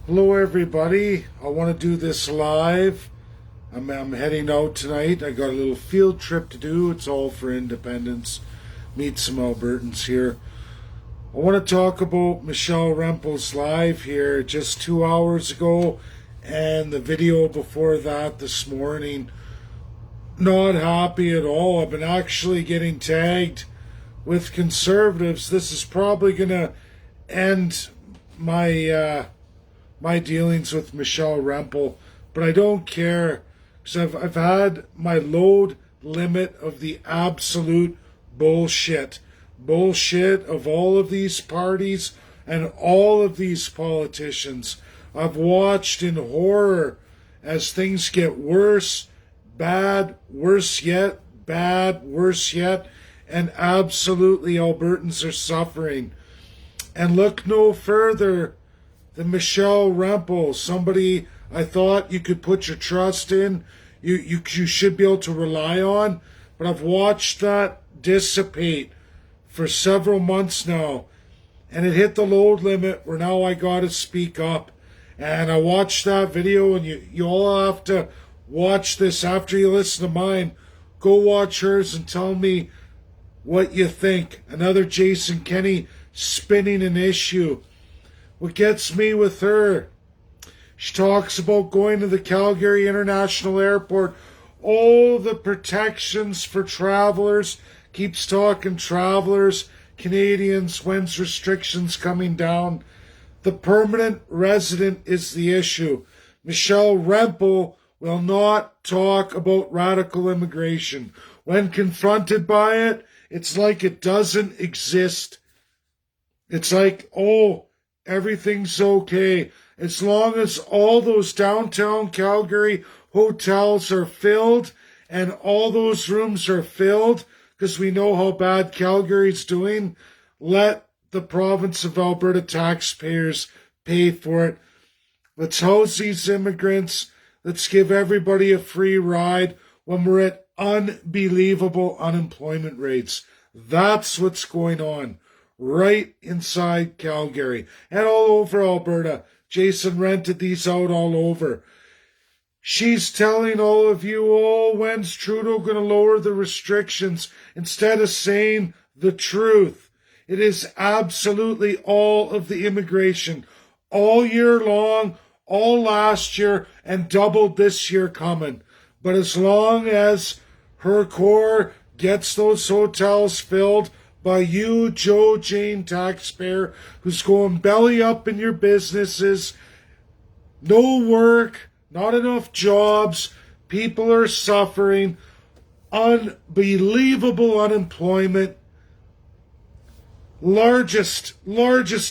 Hello, everybody. I want to do this live. I'm heading out tonight. I got a little field trip to do. It's all for independence. Meet some Albertans here. I want to talk about Michelle Rempel's live here just 2 hours ago and the video before that this morning. Not happy at all. I've been actually getting tagged with conservatives. This is probably going to end my dealings with Michelle Rempel, but I don't care because I've had my load limit of the absolute bullshit of all of these parties and all of these politicians. I've watched in horror as things get worse, bad, worse yet, bad, worse yet, and absolutely Albertans are suffering. And look no further than Michelle Rempel, somebody I thought you could put your trust in, you should be able to rely on, but I've watched that dissipate for several months now, and it hit the load limit where now I gotta speak up. And I watched that video, and you all have to watch this after you listen to mine. Go watch hers and tell me what you think. Another Jason Kenney spinning an issue. What gets me with her, she talks about going to the Calgary International Airport. All the protections for travelers. Keeps talking travelers, Canadians, when's restrictions coming down. The permanent resident is the issue. Michelle Rempel will not talk about radical immigration. When confronted by it, it's like it doesn't exist. It's like, oh, everything's okay. As long as all those downtown Calgary hotels are filled and all those rooms are filled, because we know how bad Calgary's doing, let the province of Alberta taxpayers pay for it. Let's house these immigrants. Let's give everybody a free ride when we're at unbelievable unemployment rates. That's what's going on right inside Calgary and all over Alberta. Jason rented these out all over. She's telling all of you, oh, when's Trudeau going to lower the restrictions, instead of saying the truth. It is absolutely all of the immigration, all year long, all last year, and doubled this year coming. But as long as her core gets those hotels filled by you, Joe Jane taxpayer, who's going belly up in your businesses, no work, not enough jobs, people are suffering, unbelievable unemployment, largest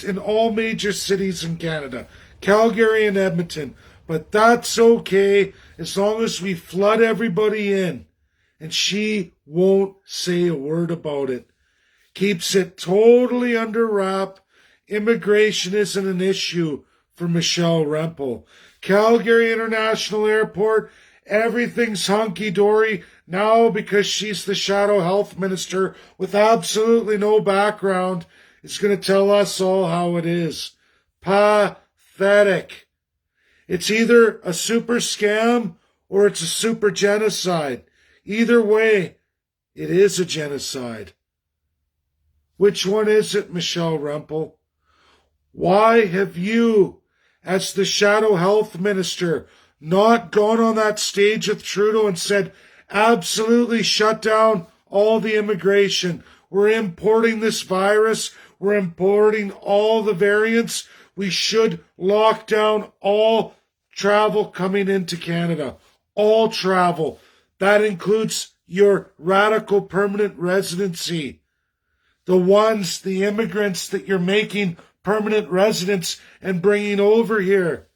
in all major cities in Canada, Calgary and Edmonton. But that's okay as long as we flood everybody in. And she won't say a word about it. Keeps it totally under wrap. Immigration isn't an issue for Michelle Rempel. Calgary International Airport, everything's hunky-dory now because she's the shadow health minister with absolutely no background. Is going to tell us all how it is. Pathetic. It's either a super scam or it's a super genocide. Either way, it is a genocide. Which one is it, Michelle Rempel? Why have you, as the shadow health minister, not gone on that stage with Trudeau and said, absolutely shut down all the immigration? We're importing this virus. We're importing all the variants. We should lock down all travel coming into Canada. All travel. That includes your radical permanent residency. The immigrants that you're making permanent residents and bringing over here.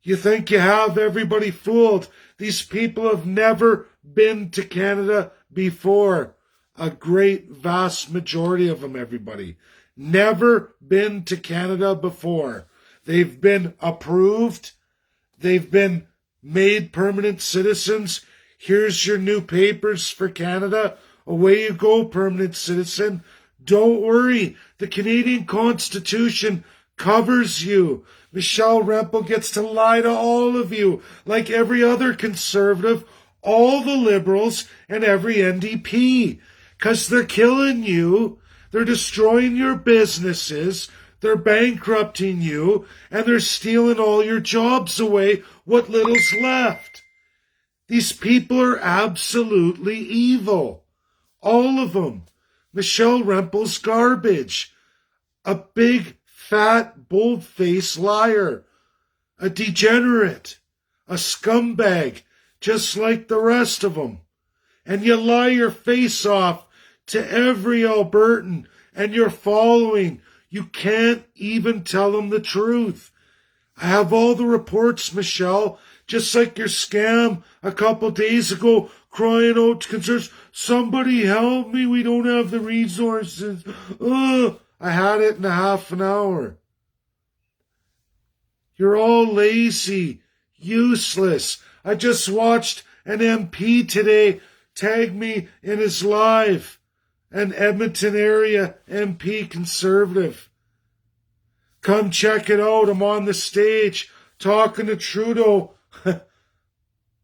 You think you have everybody fooled. These people have never been to Canada before. A great vast majority of them, everybody. Never been to Canada before. They've been approved. They've been made permanent citizens. Here's your new papers for Canada. Away you go, permanent citizen. Don't worry. The Canadian Constitution covers you. Michelle Rempel gets to lie to all of you, like every other conservative, all the liberals, and every NDP. Because they're killing you, they're destroying your businesses, they're bankrupting you, and they're stealing all your jobs away, what little's left. These people are absolutely evil. All of them. Michelle Rempel's garbage. A big, fat, bold-faced liar. A degenerate. A scumbag, just like the rest of them. And you lie your face off to every Albertan and your following. You can't even tell them the truth. I have all the reports, Michelle, just like your scam a couple days ago, crying out to concerns, somebody help me, we don't have the resources. Ugh, I had it in a half an hour. You're all lazy, useless. I just watched an MP today tag me in his live, an Edmonton area MP conservative. Come check it out. I'm on the stage talking to Trudeau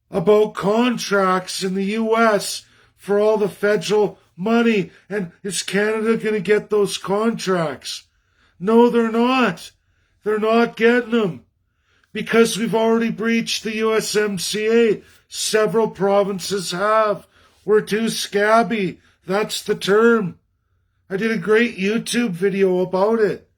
about contracts in the U.S. for all the federal money. And is Canada going to get those contracts? No, they're not. They're not getting them because we've already breached the USMCA. Several provinces have. We're too scabby. That's the term. I did a great YouTube video about it.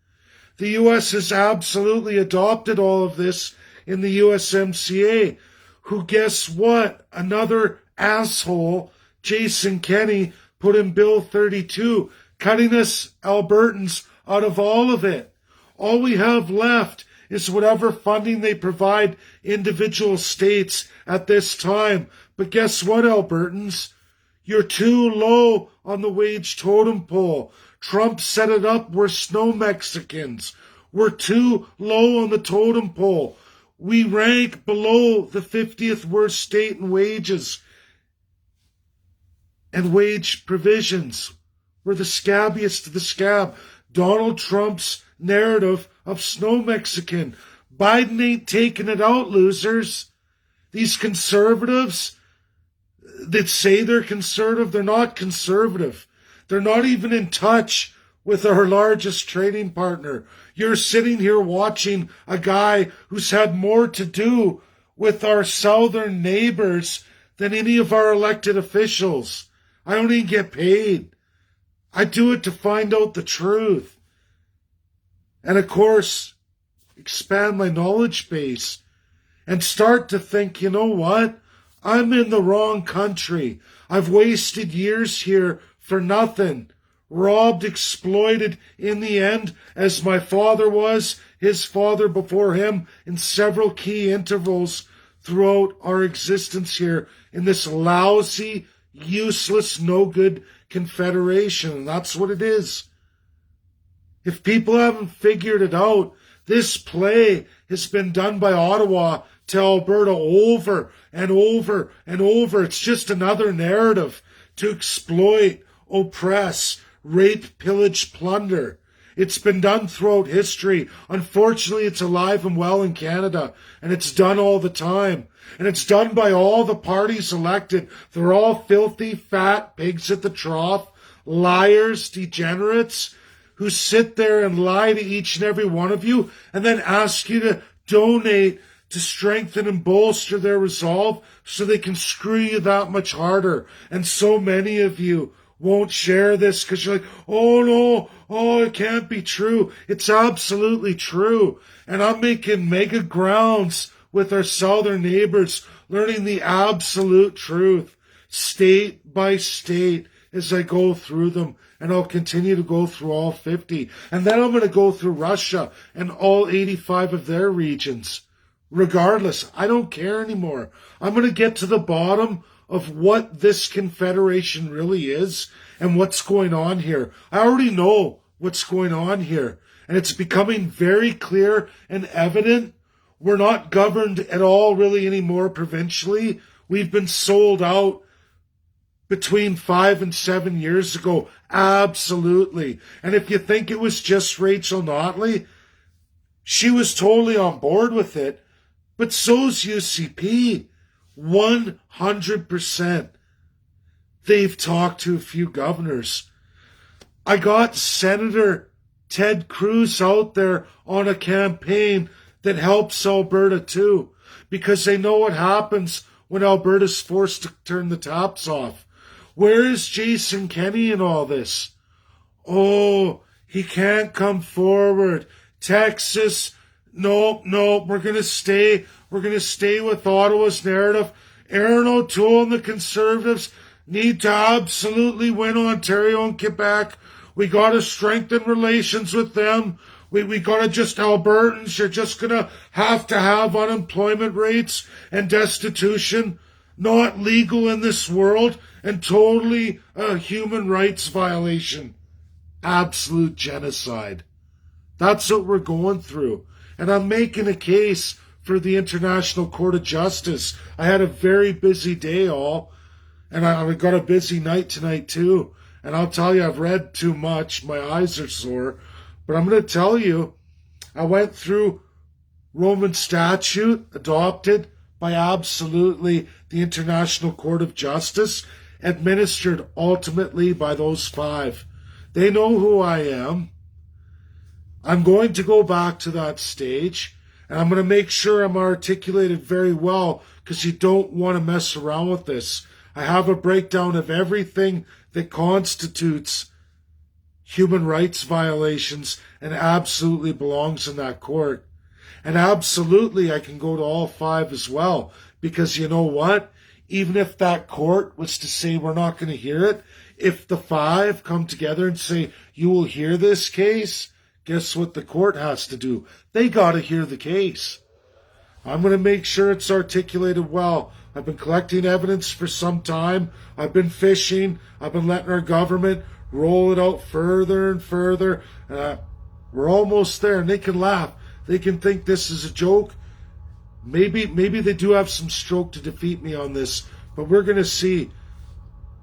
The U.S. has absolutely adopted all of this in the USMCA. Who, guess what? Another asshole, Jason Kenney, put in Bill 32, cutting us Albertans out of all of it. All we have left is whatever funding they provide individual states at this time. But guess what, Albertans? You're too low on the wage totem pole. Trump set it up. We're snow Mexicans. We're too low on the totem pole. We rank below the 50th worst state in wages and wage provisions. We're the scabbiest of the scab. Donald Trump's narrative of snow Mexican. Biden ain't taking it out, losers. These conservatives that say they're conservative, they're not conservative. They're not even in touch with our largest trading partner. You're sitting here watching a guy who's had more to do with our southern neighbors than any of our elected officials. I don't even get paid. I do it to find out the truth. And of course, expand my knowledge base and start to think, you know what? I'm in the wrong country. I've wasted years here for nothing. Robbed, exploited in the end, as my father was, his father before him, in several key intervals throughout our existence here in this lousy, useless, no-good confederation. And that's what it is. If people haven't figured it out, this play has been done by Ottawa to Alberta over and over and over. It's just another narrative to exploit, oppress, rape, pillage, plunder. It's been done throughout history. Unfortunately, it's alive and well in Canada, and it's done all the time. And it's done by all the parties elected. They're all filthy, fat pigs at the trough, liars, degenerates, who sit there and lie to each and every one of you and then ask you to donate to strengthen and bolster their resolve so they can screw you that much harder. And so many of you won't share this because you're like, oh no, oh, it can't be true. It's absolutely true. And I'm making mega grounds with our southern neighbors, learning the absolute truth, state by state, as I go through them. And I'll continue to go through all 50. And then I'm going to go through Russia and all 85 of their regions. Regardless, I don't care anymore. I'm going to get to the bottom of what this confederation really is and what's going on here. I already know what's going on here. And it's becoming very clear and evident. We're not governed at all really anymore provincially. We've been sold out between 5 and 7 years ago. Absolutely. And if you think it was just Rachel Notley, She was totally on board with it, but so's UCP. 100%. They've talked to a few governors. I got Senator Ted Cruz out there on a campaign that helps Alberta too, because they know what happens when Alberta's forced to turn the taps off. Where is Jason Kenney in all this? Oh, he can't come forward. Texas, no, we're going to stay with Ottawa's narrative. Aaron O'Toole and the Conservatives need to absolutely win Ontario and Quebec. We got to strengthen relations with them. We got to just, Albertans, you're just going to have unemployment rates and destitution not legal in this world and totally a human rights violation. Absolute genocide. That's what we're going through. And I'm making a case for the International Court of Justice. I had a very busy day, all, and I got a busy night tonight too. And I'll tell you, I've read too much. My eyes are sore. But I'm going to tell you, I went through Roman statute adopted by absolutely the International Court of Justice, administered ultimately by those 5. They know who I am. I'm going to go back to that stage, and I'm going to make sure I'm articulated very well, because you don't want to mess around with this. I have a breakdown of everything that constitutes human rights violations and absolutely belongs in that court. And absolutely I can go to all 5 as well, because you know what? Even if that court was to say we're not going to hear it, if the 5 come together and say you will hear this case, guess what the court has to do? They got to hear the case. I'm going to make sure it's articulated well. I've been collecting evidence for some time. I've been fishing. I've been letting our government roll it out further and further. We're almost there, and they can laugh. They can think this is a joke. Maybe they do have some stroke to defeat me on this, but we're going to see.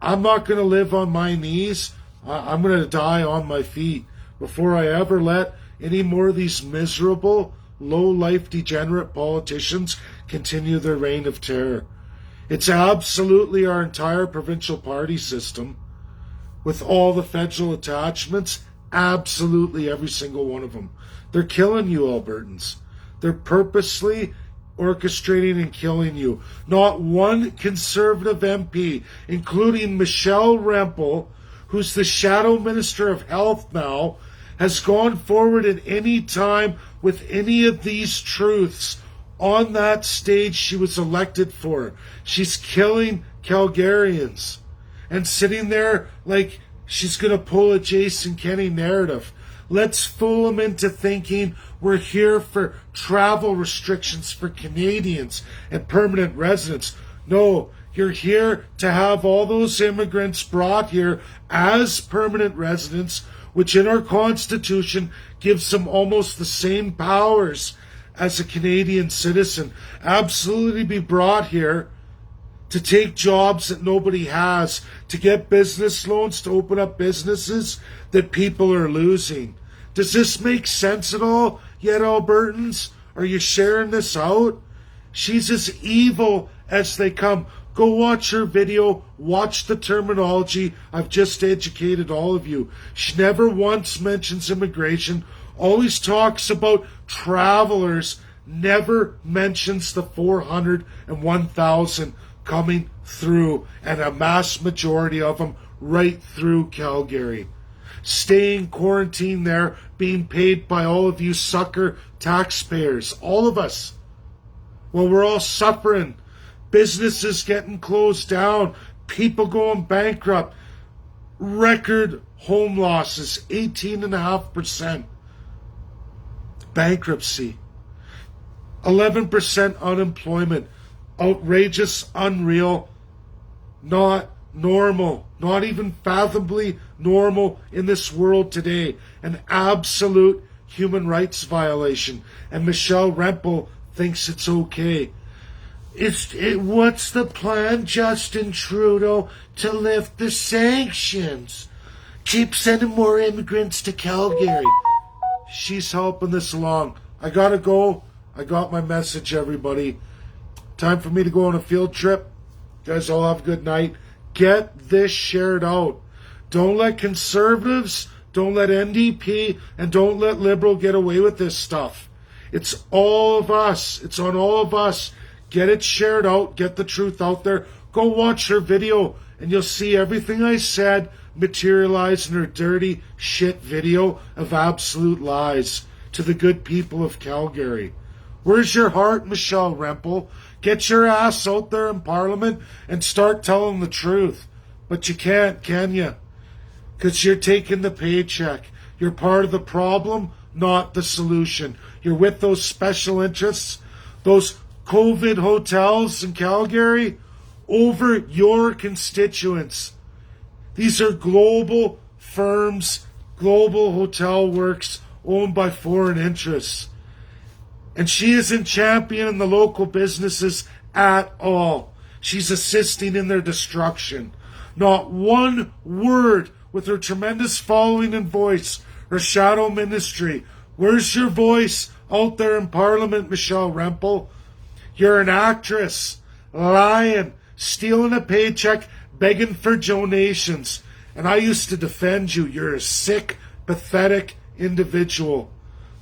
I'm not going to live on my knees. I'm going to die on my feet before I ever let any more of these miserable, low-life, degenerate politicians continue their reign of terror. It's absolutely our entire provincial party system, with all the federal attachments, absolutely every single one of them. They're killing you, Albertans. They're purposely orchestrating and killing you. Not one Conservative MP, including Michelle Rempel, who's the Shadow Minister of Health now, has gone forward at any time with any of these truths on that stage she was elected for. She's killing Calgarians and sitting there like she's going to pull a Jason Kenney narrative. Let's fool them into thinking we're here for travel restrictions for Canadians and permanent residents. No, you're here to have all those immigrants brought here as permanent residents, which in our Constitution gives them almost the same powers as a Canadian citizen. Absolutely be brought here to take jobs that nobody has, to get business loans, to open up businesses that people are losing. Does this make sense at all yet, Albertans? Are you sharing this out? She's as evil as they come. Go watch her video, watch the terminology. I've just educated all of you. She never once mentions immigration, always talks about travelers, never mentions the 401,000 coming through, and a mass majority of them right through Calgary. Staying quarantined there, being paid by all of you sucker taxpayers, all of us. Well, we're all suffering. Businesses getting closed down, people going bankrupt, record home losses, 18.5%. Bankruptcy, 11% unemployment, outrageous, unreal, not normal, not even fathomably normal in this world today. An absolute human rights violation. And Michelle Rempel thinks it's okay. What's the plan, Justin Trudeau, to lift the sanctions? Keep sending more immigrants to Calgary. She's helping this along. I gotta go. I got my message, everybody. Time for me to go on a field trip. You guys all have a good night. Get this shared out. Don't let conservatives, don't let NDP, and don't let Liberal get away with this stuff. It's all of us. It's on all of us. Get it shared out. Get the truth out there. Go watch her video, and you'll see everything I said materialize in her dirty shit video of absolute lies to the good people of Calgary. Where's your heart, Michelle Rempel? Get your ass out there in Parliament and start telling the truth. But you can't, can you? Because you're taking the paycheck. You're part of the problem, not the solution. You're with those special interests, those COVID hotels in Calgary, over your constituents. These are global firms, global hotel works owned by foreign interests. And she isn't championing the local businesses at all. She's assisting in their destruction. Not one word with her tremendous following and voice, her shadow ministry. Where's your voice out there in Parliament, Michelle Rempel? You're an actress, lying, stealing a paycheck, begging for donations. And I used to defend you. You're a sick, pathetic individual.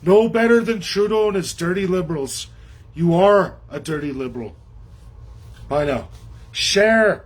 No better than Trudeau and his dirty liberals. You are a dirty liberal. Bye now. Share.